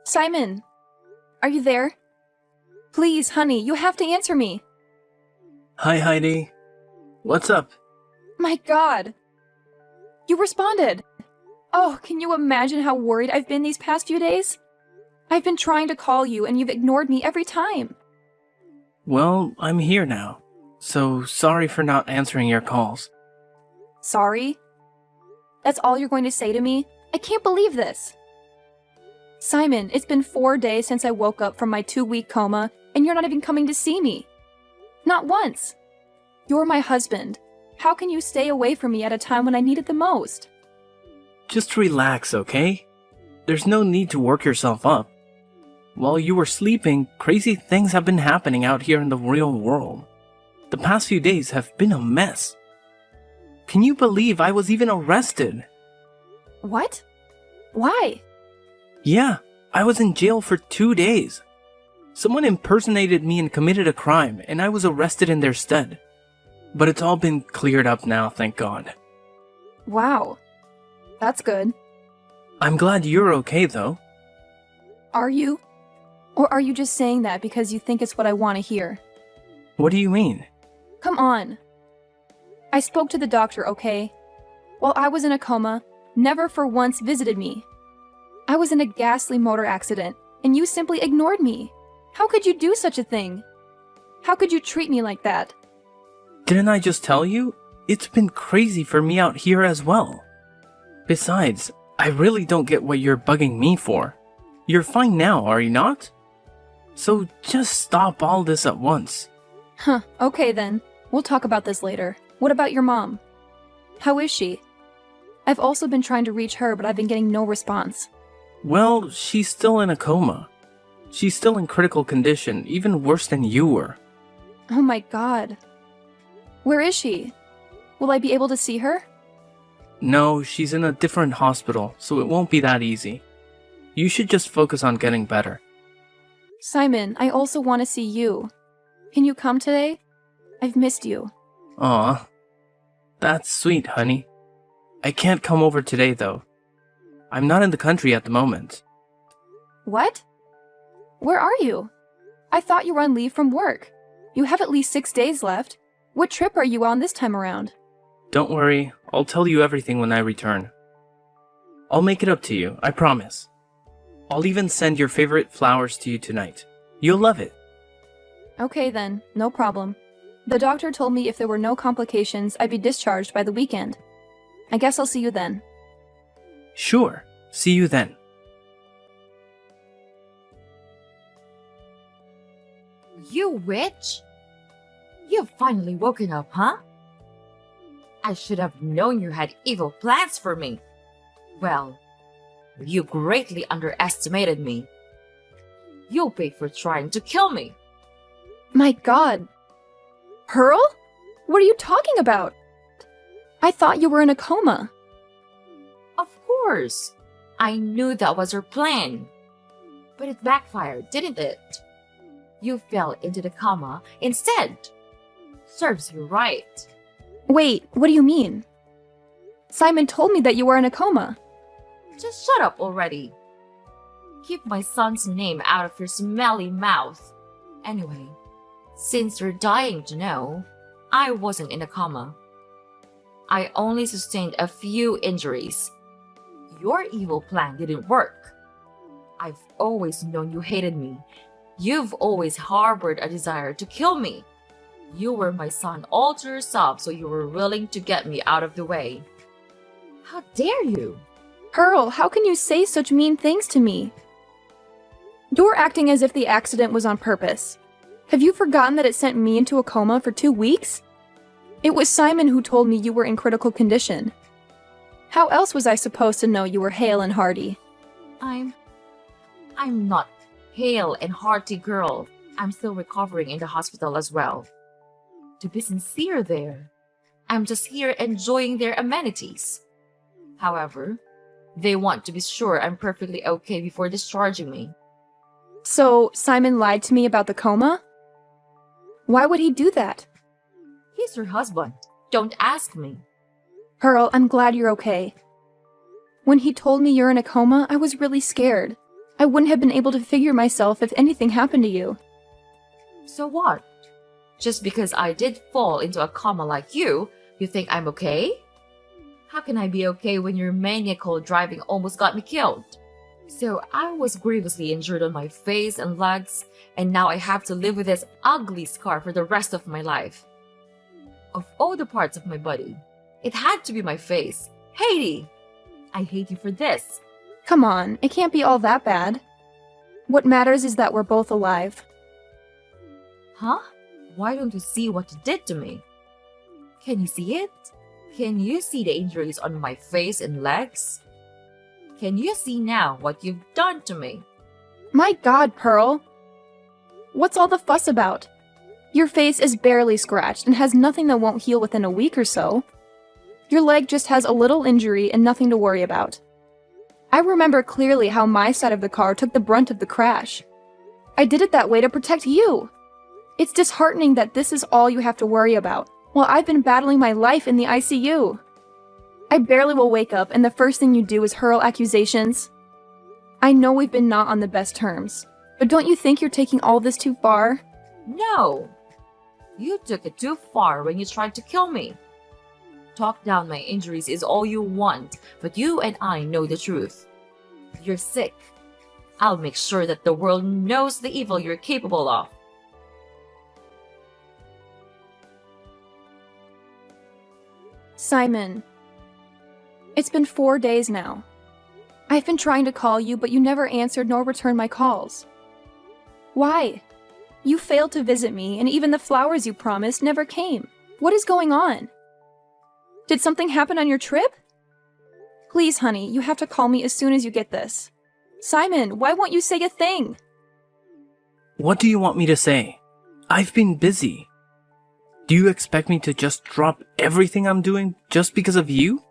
Simon, are you there? Please, honey, you have to answer me. Hi, Heidi. What's up? My God. You responded. Oh, can you imagine how worried I've been these past few days? I've been trying to call you and you've ignored me every time. Well, I'm here now, so sorry for not answering your calls. Sorry? That's all you're going to say to me? I can't believe this. Simon, it's been 4 days since I woke up from my 2-week coma, and you're not even coming to see me. Not once. You're my husband. How can you stay away from me at a time when I need it the most? Just relax, okay? There's no need to work yourself up. While you were sleeping, crazy things have been happening out here in the real world. The past few days have been a mess. Can you believe I was even arrested? What? Why? Yeah, I was in jail for 2 days. Someone impersonated me and committed a crime, and I was arrested in their stead. But it's all been cleared up now, thank God. Wow. That's good. I'm glad you're okay, though. Are you? Or are you just saying that because you think it's what I want to hear? What do you mean? Come on. I spoke to the doctor, okay? While I was in a coma, never for once visited me. I was in a ghastly motor accident, and you simply ignored me. How could you do such a thing? How could you treat me like that? Didn't I just tell you? It's been crazy for me out here as well. Besides, I really don't get what you're bugging me for. You're fine now, are you not? So just stop all this at once. Huh, okay then. We'll talk about this later. What about your mom? How is she? I've also been trying to reach her, but I've been getting no response. Well, she's still in a coma. She's still in critical condition, even worse than you were. Oh my God. Where is she? Will I be able to see her? No, she's in a different hospital, so it won't be that easy. You should just focus on getting better. Simon, I also want to see you. Can you come today? I've missed you. Aw, that's sweet, honey. I can't come over today, though. I'm not in the country at the moment. What? Where are you? I thought you were on leave from work. You have at least 6 days left. What trip are you on this time around? Don't worry, I'll tell you everything when I return. I'll make it up to you, I promise. I'll even send your favorite flowers to you tonight. You'll love it. Okay then, no problem. The doctor told me if there were no complications, I'd be discharged by the weekend. I guess I'll see you then. Sure, see you then. You witch? You've finally woken up, huh? I should have known you had evil plans for me. Well, you greatly underestimated me. You'll pay for trying to kill me. My God. Pearl? What are you talking about? I thought you were in a coma. Of course. I knew that was your plan. But it backfired, didn't it? You fell into the coma instead. Serves you right. Wait, what do you mean? Simon told me that you were in a coma. Just shut up already. Keep my son's name out of your smelly mouth. Anyway, since you're dying to know, I wasn't in a coma. I only sustained a few injuries. Your evil plan didn't work. I've always known you hated me. You've always harbored a desire to kill me. You were my son all to yourself, so you were willing to get me out of the way. How dare you? Pearl, how can you say such mean things to me? You're acting as if the accident was on purpose. Have you forgotten that it sent me into a coma for 2 weeks? It was Simon who told me you were in critical condition. How else was I supposed to know you were hale and hearty? I'm not hale and hearty, girl. I'm still recovering in the hospital as well. To be sincere there, I'm just here enjoying their amenities. However, they want to be sure I'm perfectly okay before discharging me. So, Simon lied to me about the coma? Why would he do that? He's your husband. Don't ask me. Pearl, I'm glad you're okay. When he told me you're in a coma, I was really scared. I wouldn't have been able to figure myself if anything happened to you. So what? Just because I did fall into a coma like you think I'm okay? How can I be okay when your maniacal driving almost got me killed? So I was grievously injured on my face and legs, and now I have to live with this ugly scar for the rest of my life. Of all the parts of my body, it had to be my face. Haiti! I hate you for this. Come on, it can't be all that bad. What matters is that we're both alive. Huh? Why don't you see what you did to me? Can you see it? Can you see the injuries on my face and legs? Can you see now what you've done to me? My God, Pearl! What's all the fuss about? Your face is barely scratched and has nothing that won't heal within a week or so. Your leg just has a little injury and nothing to worry about. I remember clearly how my side of the car took the brunt of the crash. I did it that way to protect you. It's disheartening that this is all you have to worry about, while I've been battling my life in the ICU. I barely will wake up and the first thing you do is hurl accusations. I know we've been not on the best terms, but don't you think you're taking all this too far? No! You took it too far when you tried to kill me. Talk down my injuries is all you want, but you and I know the truth. You're sick. I'll make sure that the world knows the evil you're capable of. Simon, it's been 4 days now. I've been trying to call you, but you never answered nor returned my calls. Why? You failed to visit me, and even the flowers you promised never came. What is going on? Did something happen on your trip? Please, honey, you have to call me as soon as you get this. Simon, why won't you say a thing? What do you want me to say? I've been busy. Do you expect me to just drop everything I'm doing just because of you?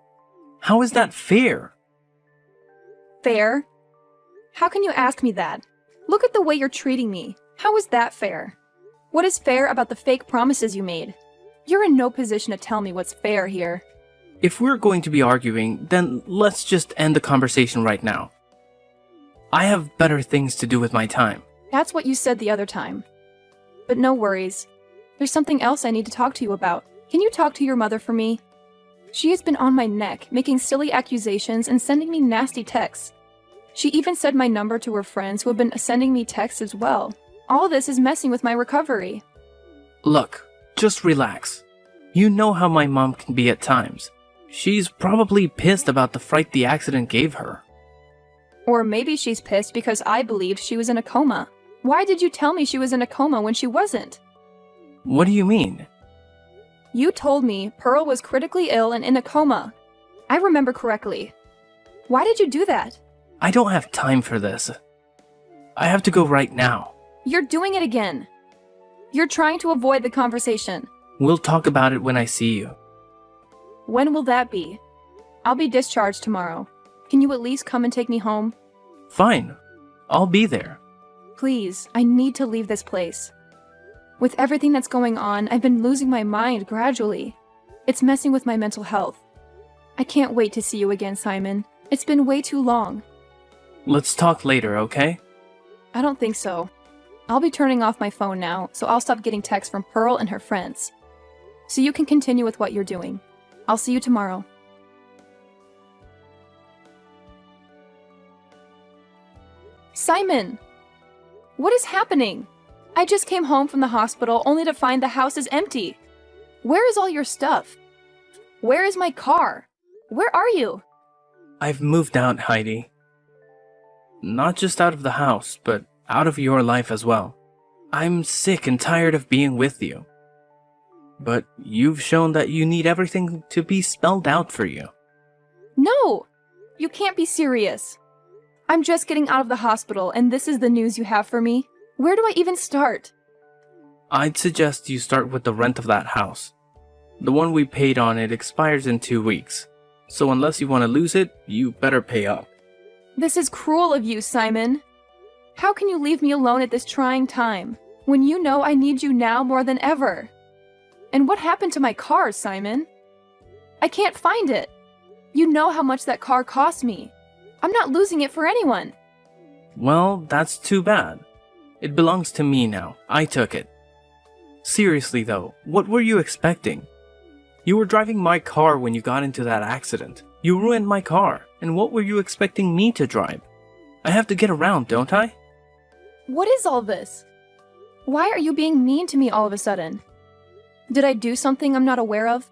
How is that fair? Fair? How can you ask me that? Look at the way you're treating me. How is that fair? What is fair about the fake promises you made? You're in no position to tell me what's fair here. If we're going to be arguing, then let's just end the conversation right now. I have better things to do with my time. That's what you said the other time. But no worries. There's something else I need to talk to you about. Can you talk to your mother for me? She has been on my neck, making silly accusations and sending me nasty texts. She even said my number to her friends who have been sending me texts as well. All this is messing with my recovery. Look, just relax. You know how my mom can be at times. She's probably pissed about the fright the accident gave her. Or maybe she's pissed because I believed she was in a coma. Why did you tell me she was in a coma when she wasn't? What do you mean? You told me Pearl was critically ill and in a coma. I remember correctly. Why did you do that? I don't have time for this. I have to go right now. You're doing it again. You're trying to avoid the conversation. We'll talk about it when I see you. When will that be? I'll be discharged tomorrow. Can you at least come and take me home? Fine. I'll be there. Please, I need to leave this place. With everything that's going on, I've been losing my mind gradually. It's messing with my mental health. I can't wait to see you again, Simon. It's been way too long. Let's talk later, okay? I don't think so. I'll be turning off my phone now, so I'll stop getting texts from Pearl and her friends. So you can continue with what you're doing. I'll see you tomorrow. Simon! What is happening? I just came home from the hospital only to find the house is empty. Where is all your stuff? Where is my car? Where are you? I've moved out, Heidi. Not just out of the house, but out of your life as well. I'm sick and tired of being with you. But you've shown that you need everything to be spelled out for you. No! You can't be serious. I'm just getting out of the hospital and this is the news you have for me? Where do I even start? I'd suggest you start with the rent of that house. The one we paid on it expires in 2 weeks. So unless you want to lose it, you better pay up. This is cruel of you, Simon. How can you leave me alone at this trying time, when you know I need you now more than ever? And what happened to my car, Simon? I can't find it. You know how much that car cost me. I'm not losing it for anyone. Well, that's too bad. It belongs to me now. I took it. Seriously though, what were you expecting? You were driving my car when you got into that accident. You ruined my car, and what were you expecting me to drive? I have to get around, don't I? What is all this? Why are you being mean to me all of a sudden? Did I do something I'm not aware of?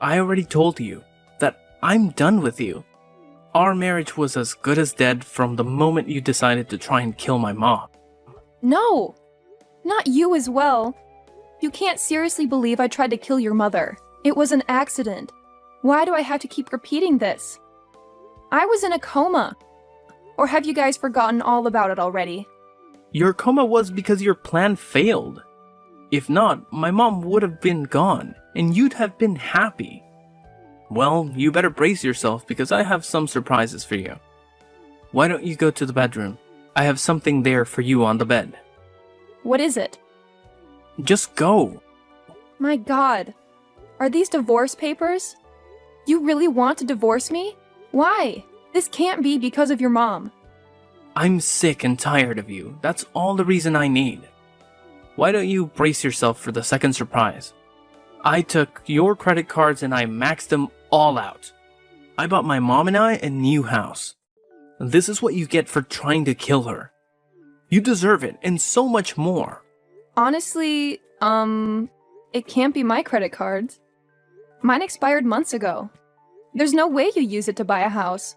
I already told you that I'm done with you. Our marriage was as good as dead from the moment you decided to try and kill my mom. No! Not you as well. You can't seriously believe I tried to kill your mother. It was an accident. Why do I have to keep repeating this? I was in a coma. Or have you guys forgotten all about it already? Your coma was because your plan failed. If not, my mom would have been gone, and you'd have been happy. Well, you better brace yourself because I have some surprises for you. Why don't you go to the bedroom? I have something there for you on the bed. What is it? Just go. My God. Are these divorce papers? You really want to divorce me? Why? This can't be because of your mom. I'm sick and tired of you. That's all the reason I need. Why don't you brace yourself for the second surprise? I took your credit cards and I maxed them all out. I bought my mom and I a new house. This is what you get for trying to kill her. You deserve it and so much more. Honestly, it can't be my credit cards. Mine expired months ago. There's no way you used it to buy a house.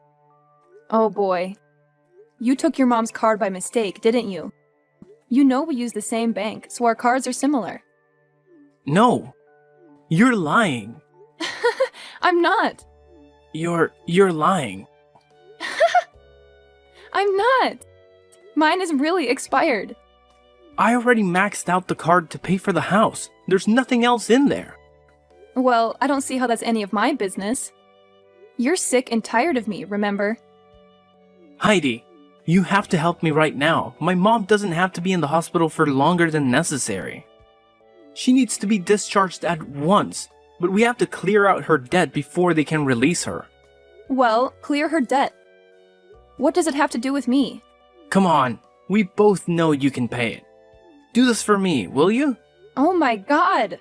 Oh boy. You took your mom's card by mistake, didn't you? You know we use the same bank, so our cards are similar. No. You're lying. I'm not. You're lying. I'm not. Mine is really expired. I already maxed out the card to pay for the house. There's nothing else in there. Well, I don't see how that's any of my business. You're sick and tired of me, remember? Heidi, you have to help me right now. My mom doesn't have to be in the hospital for longer than necessary. She needs to be discharged at once, but we have to clear out her debt before they can release her. Well, clear her debt. What does it have to do with me? Come on, we both know you can pay it. Do this for me, will you? Oh my God!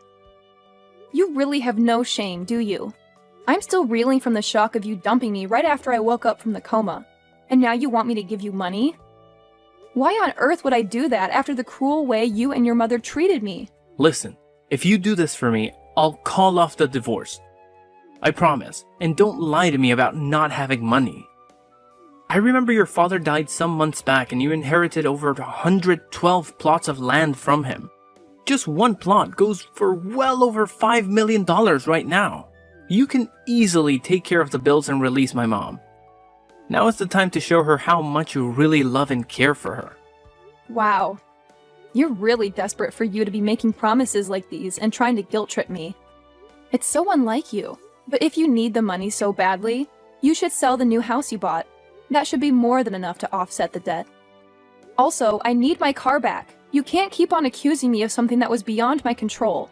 You really have no shame, do you? I'm still reeling from the shock of you dumping me right after I woke up from the coma. And now you want me to give you money? Why on earth would I do that after the cruel way you and your mother treated me? Listen, if you do this for me, I'll call off the divorce. I promise, and don't lie to me about not having money. I remember your father died some months back and you inherited over 112 plots of land from him. Just one plot goes for well over $5 million right now. You can easily take care of the bills and release my mom. Now is the time to show her how much you really love and care for her. Wow. You're really desperate for you to be making promises like these and trying to guilt trip me. It's so unlike you. But if you need the money so badly, you should sell the new house you bought. That should be more than enough to offset the debt. Also, I need my car back. You can't keep on accusing me of something that was beyond my control.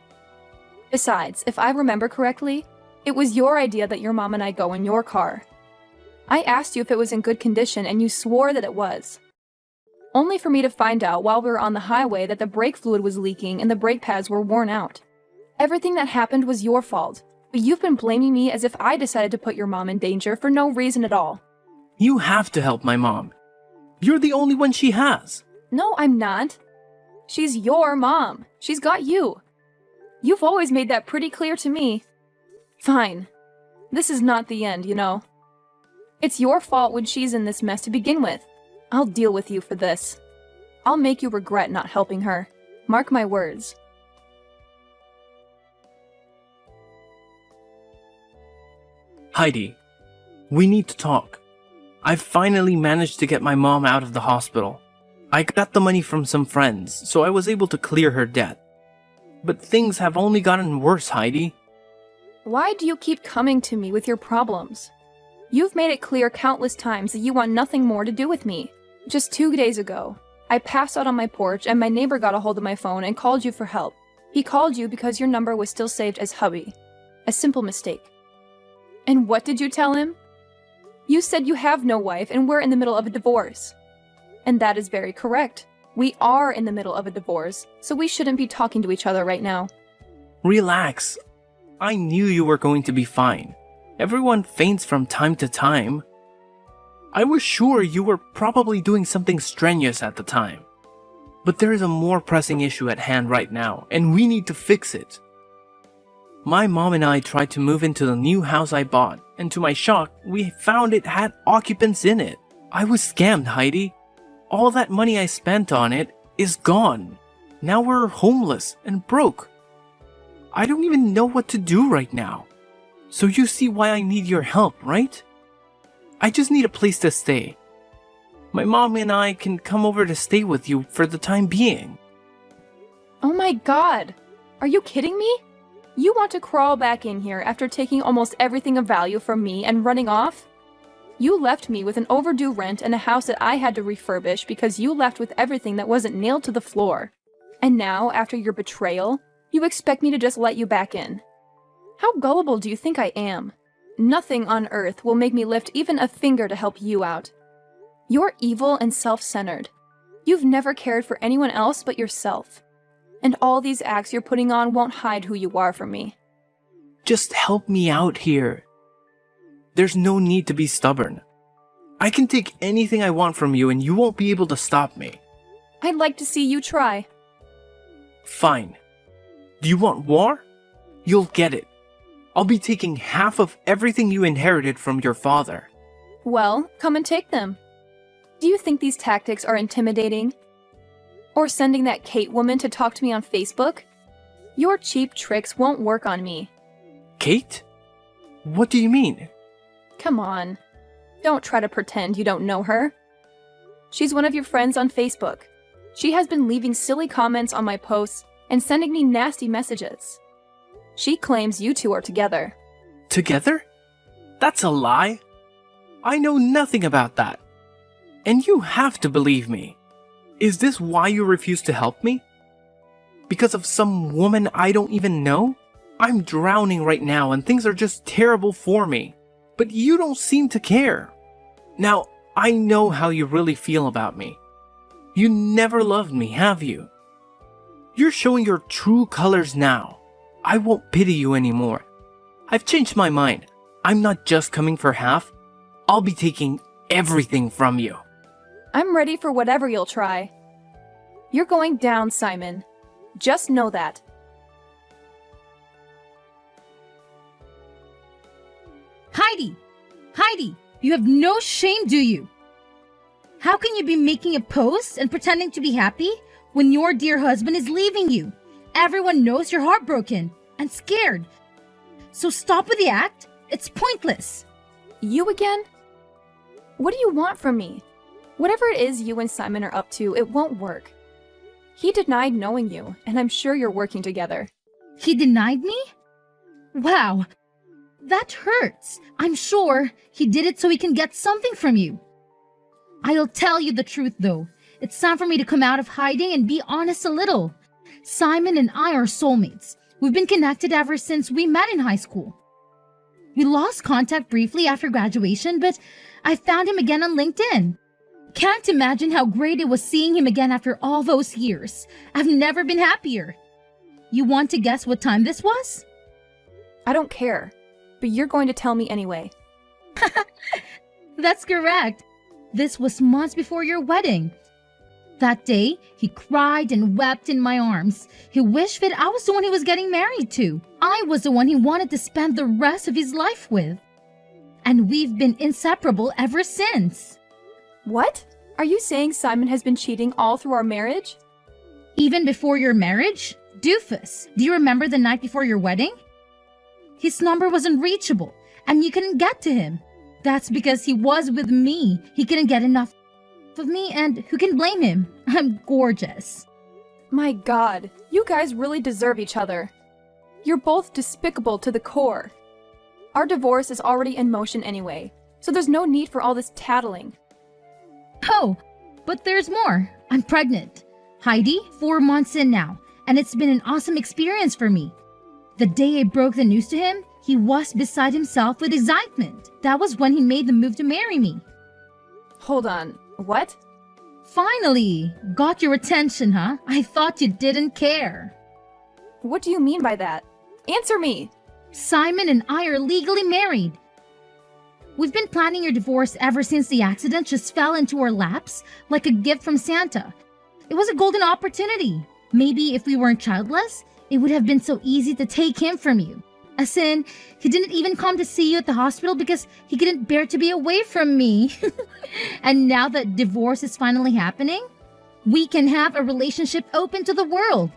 Besides, if I remember correctly, it was your idea that your mom and I go in your car. I asked you if it was in good condition and you swore that it was. Only for me to find out while we were on the highway that the brake fluid was leaking and the brake pads were worn out. Everything that happened was your fault, but you've been blaming me as if I decided to put your mom in danger for no reason at all. You have to help my mom. You're the only one she has. No, I'm not. She's your mom. She's got you. You've always made that pretty clear to me. Fine. This is not the end, you know. It's your fault when she's in this mess to begin with. I'll deal with you for this. I'll make you regret not helping her. Mark my words. Heidi, we need to talk. I've finally managed to get my mom out of the hospital. I got the money from some friends, so I was able to clear her debt. But things have only gotten worse, Heidi. Why do you keep coming to me with your problems? You've made it clear countless times that you want nothing more to do with me. Just 2 days ago, I passed out on my porch and my neighbor got a hold of my phone and called you for help. He called you because your number was still saved as hubby. A simple mistake. And what did you tell him? You said you have no wife and we're in the middle of a divorce. And that is very correct. We are in the middle of a divorce, so we shouldn't be talking to each other right now. Relax. I knew you were going to be fine. Everyone faints from time to time. I was sure you were probably doing something strenuous at the time. But there is a more pressing issue at hand right now, and we need to fix it. My mom and I tried to move into the new house I bought, and to my shock, we found it had occupants in it. I was scammed, Heidi. All that money I spent on it is gone. Now we're homeless and broke. I don't even know what to do right now. So you see why I need your help, right? I just need a place to stay. My mom and I can come over to stay with you for the time being. Oh my god! Are you kidding me? You want to crawl back in here after taking almost everything of value from me and running off? You left me with an overdue rent and a house that I had to refurbish because you left with everything that wasn't nailed to the floor. And now, after your betrayal, you expect me to just let you back in. How gullible do you think I am? Nothing on earth will make me lift even a finger to help you out. You're evil and self-centered. You've never cared for anyone else but yourself. And all these acts you're putting on won't hide who you are from me. Just help me out here. There's no need to be stubborn. I can take anything I want from you and you won't be able to stop me. I'd like to see you try. Fine. Do you want war? You'll get it. I'll be taking half of everything you inherited from your father. Well, come and take them. Do you think these tactics are intimidating? Or sending that Kate woman to talk to me on Facebook? Your cheap tricks won't work on me. Kate? What do you mean? Come on. Don't try to pretend you don't know her. She's one of your friends on Facebook. She has been leaving silly comments on my posts and sending me nasty messages. She claims you two are together. Together? That's a lie. I know nothing about that. And you have to believe me. Is this why you refuse to help me? Because of some woman I don't even know? I'm drowning right now and things are just terrible for me. But you don't seem to care. Now, I know how you really feel about me. You never loved me, have you? You're showing your true colors now. I won't pity you anymore. I've changed my mind. I'm not just coming for half. I'll be taking everything from you. I'm ready for whatever you'll try. You're going down, Simon. Just know that. Heidi! Heidi! You have no shame, do you? How can you be making a post and pretending to be happy when your dear husband is leaving you? Everyone knows you're heartbroken and scared. So stop with the act. It's pointless. You again? What do you want from me? Whatever it is you and Simon are up to, it won't work. He denied knowing you, and I'm sure you're working together. He denied me? Wow. That hurts. I'm sure he did it so he can get something from you. I'll tell you the truth, though. It's time for me to come out of hiding and be honest a little. Simon and I are soulmates. We've been connected ever since we met in high school. We lost contact briefly after graduation, but I found him again on LinkedIn. Can't imagine how great it was seeing him again after all those years. I've never been happier. You want to guess what time this was? I don't care, but you're going to tell me anyway. That's correct. This was months before your wedding. That day, he cried and wept in my arms. He wished that I was the one he was getting married to. I was the one he wanted to spend the rest of his life with. And we've been inseparable ever since. What? Are you saying Simon has been cheating all through our marriage? Even before your marriage? Doofus, do you remember the night before your wedding? His number was unreachable, and you couldn't get to him. That's because he was with me. He couldn't get enough of me, and who can blame him? I'm gorgeous. My God, you guys really deserve each other. You're both despicable to the core. Our divorce is already in motion anyway, so there's no need for all this tattling. Oh, but there's more. I'm pregnant. Heidi, 4 months in now, and it's been an awesome experience for me. The day I broke the news to him, he was beside himself with excitement. That was when he made the move to marry me. Hold on, what? Finally! Got your attention, huh? I thought you didn't care. What do you mean by that? Answer me! Simon and I are legally married. We've been planning your divorce ever since the accident just fell into our laps like a gift from Santa. It was a golden opportunity. Maybe if we weren't childless, it would have been so easy to take him from you. As in, he didn't even come to see you at the hospital because he couldn't bear to be away from me. And now that divorce is finally happening, we can have a relationship open to the world.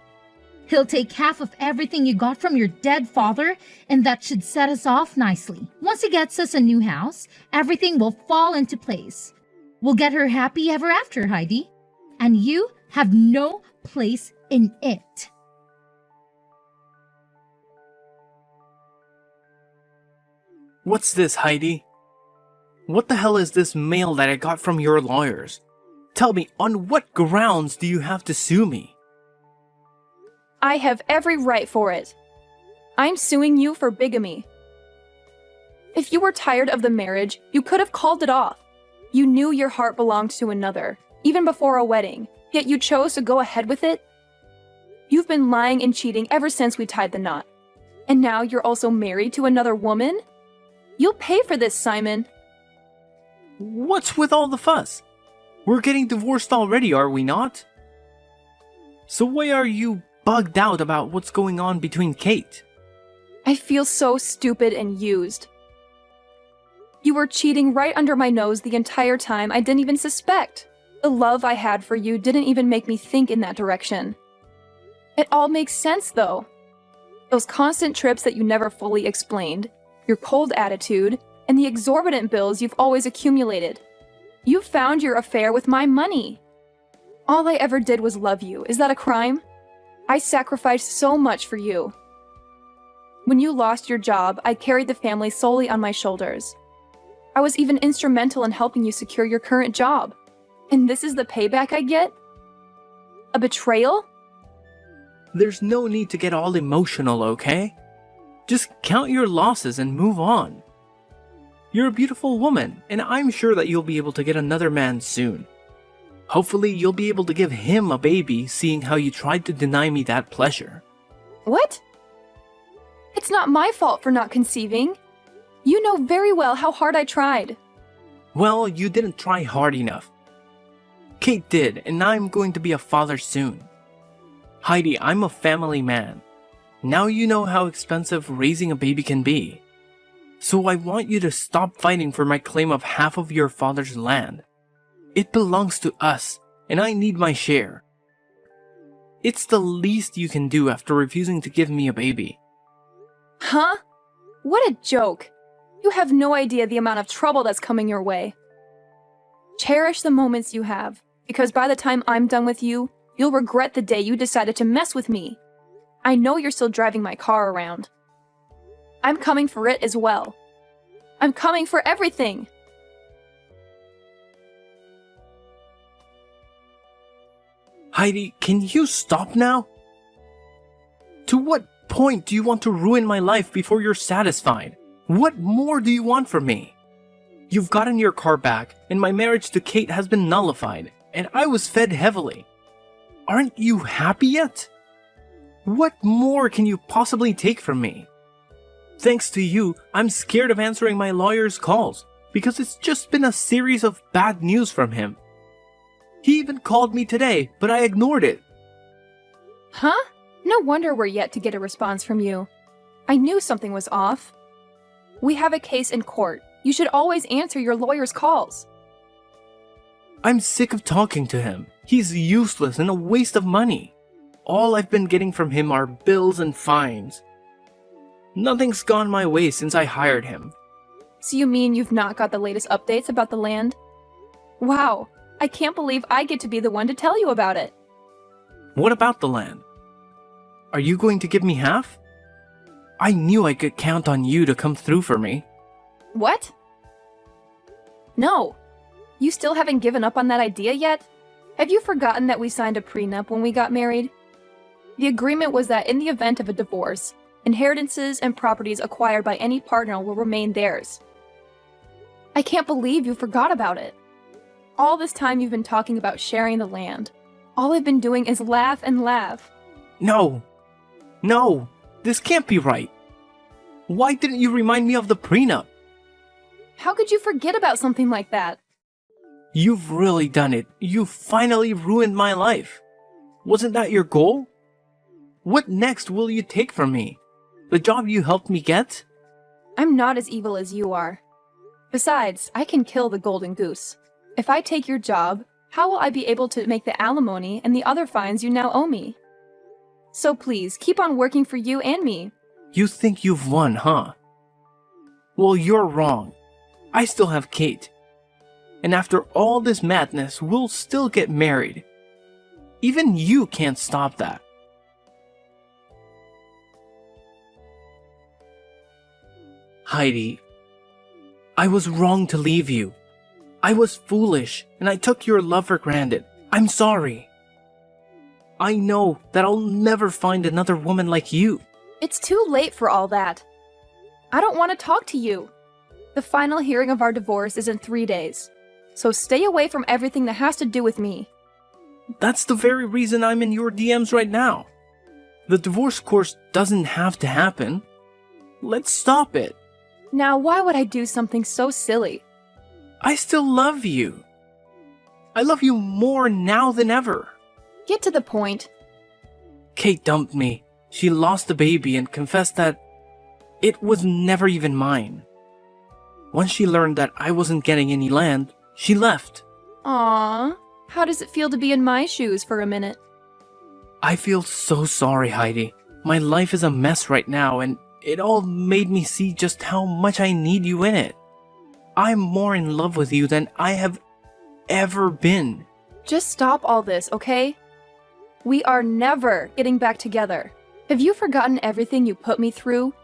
He'll take half of everything you got from your dead father, and that should set us off nicely. Once he gets us a new house, everything will fall into place. We'll get her happy ever after, Heidi. And you have no place in it. What's this, Heidi? What the hell is this mail that I got from your lawyers? Tell me, on what grounds do you have to sue me? I have every right for it. I'm suing you for bigamy. If you were tired of the marriage, you could have called it off. You knew your heart belonged to another, even before a wedding, yet you chose to go ahead with it? You've been lying and cheating ever since we tied the knot. And now you're also married to another woman? You'll pay for this, Simon. What's with all the fuss? We're getting divorced already, are we not? So why are you bugged out about what's going on between Kate? I feel so stupid and used. You were cheating right under my nose the entire time I didn't even suspect. The love I had for you didn't even make me think in that direction. It all makes sense, though. Those constant trips that you never fully explained, your cold attitude, and the exorbitant bills you've always accumulated. You found your affair with my money. All I ever did was love you. Is that a crime? I sacrificed so much for you. When you lost your job, I carried the family solely on my shoulders. I was even instrumental in helping you secure your current job. And this is the payback I get? A betrayal? There's no need to get all emotional, okay? Just count your losses and move on. You're a beautiful woman, and I'm sure that you'll be able to get another man soon. Hopefully, you'll be able to give him a baby, seeing how you tried to deny me that pleasure. What? It's not my fault for not conceiving. You know very well how hard I tried. Well, you didn't try hard enough. Kate did, and I'm going to be a father soon. Heidi, I'm a family man. Now you know how expensive raising a baby can be. So I want you to stop fighting for my claim of half of your father's land. It belongs to us, and I need my share. It's the least you can do after refusing to give me a baby. Huh? What a joke. You have no idea the amount of trouble that's coming your way. Cherish the moments you have, because by the time I'm done with you, you'll regret the day you decided to mess with me. I know you're still driving my car around. I'm coming for it as well. I'm coming for everything. Heidi, can you stop now? To what point do you want to ruin my life before you're satisfied? What more do you want from me? You've gotten your car back, and my marriage to Kate has been nullified, and I was fed heavily. Aren't you happy yet? What more can you possibly take from me? Thanks to you, I'm scared of answering my lawyer's calls, because it's just been a series of bad news from him. He even called me today, but I ignored it. Huh? No wonder we're yet to get a response from you. I knew something was off. We have a case in court. You should always answer your lawyer's calls. I'm sick of talking to him. He's useless and a waste of money. All I've been getting from him are bills and fines. Nothing's gone my way since I hired him. So you mean you've not got the latest updates about the land? Wow, I can't believe I get to be the one to tell you about it. What about the land? Are you going to give me half? I knew I could count on you to come through for me. What? No. You still haven't given up on that idea yet? Have you forgotten that we signed a prenup when we got married? The agreement was that in the event of a divorce, inheritances and properties acquired by any partner will remain theirs. I can't believe you forgot about it. All this time you've been talking about sharing the land. All I've been doing is laugh and laugh. No! No! This can't be right! Why didn't you remind me of the prenup? How could you forget about something like that? You've really done it. You finally ruined my life. Wasn't that your goal? What next will you take from me? The job you helped me get? I'm not as evil as you are. Besides, I can kill the golden goose. If I take your job, how will I be able to make the alimony and the other fines you now owe me? So please, keep on working for you and me. You think you've won, huh? Well, you're wrong. I still have Kate. And after all this madness, we'll still get married. Even you can't stop that. Heidi, I was wrong to leave you. I was foolish, and I took your love for granted. I'm sorry. I know that I'll never find another woman like you. It's too late for all that. I don't want to talk to you. The final hearing of our divorce is in 3 days. So stay away from everything that has to do with me. That's the very reason I'm in your DMs right now. The divorce course doesn't have to happen. Let's stop it. Now, why would I do something so silly? I still love you. I love you more now than ever. Get to the point. Kate dumped me. She lost the baby and confessed that it was never even mine. Once she learned that I wasn't getting any land, she left. Aww. How does it feel to be in my shoes for a minute? I feel so sorry, Heidi. My life is a mess right now, and it all made me see just how much I need you in it. I'm more in love with you than I have ever been. Just stop all this, okay? We are never getting back together. Have you forgotten everything you put me through?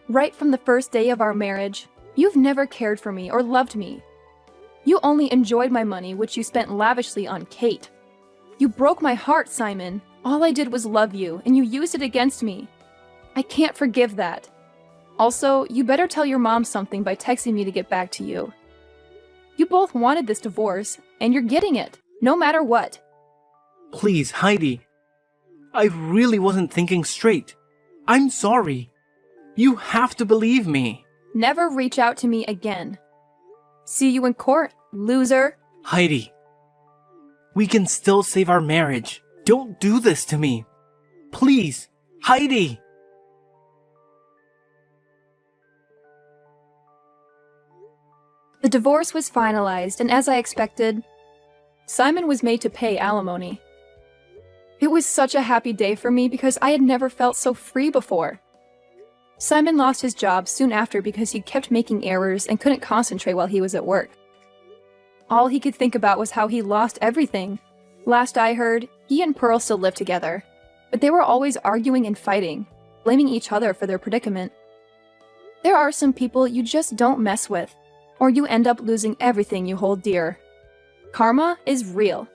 Right from the first day of our marriage, you've never cared for me or loved me. You only enjoyed my money, which you spent lavishly on Kate. You broke my heart, Simon. All I did was love you, and you used it against me. I can't forgive that. Also, you better tell your mom something by texting me to get back to you. You both wanted this divorce, and you're getting it, no matter what. Please, Heidi. I really wasn't thinking straight. I'm sorry. You have to believe me. Never reach out to me again. See you in court, loser. Heidi. We can still save our marriage. Don't do this to me. Please, Heidi. The divorce was finalized, and as I expected, Simon was made to pay alimony. It was such a happy day for me because I had never felt so free before. Simon lost his job soon after because he kept making errors and couldn't concentrate while he was at work. All he could think about was how he lost everything. Last I heard, he and Pearl still lived together, but they were always arguing and fighting, blaming each other for their predicament. There are some people you just don't mess with, or you end up losing everything you hold dear. Karma is real.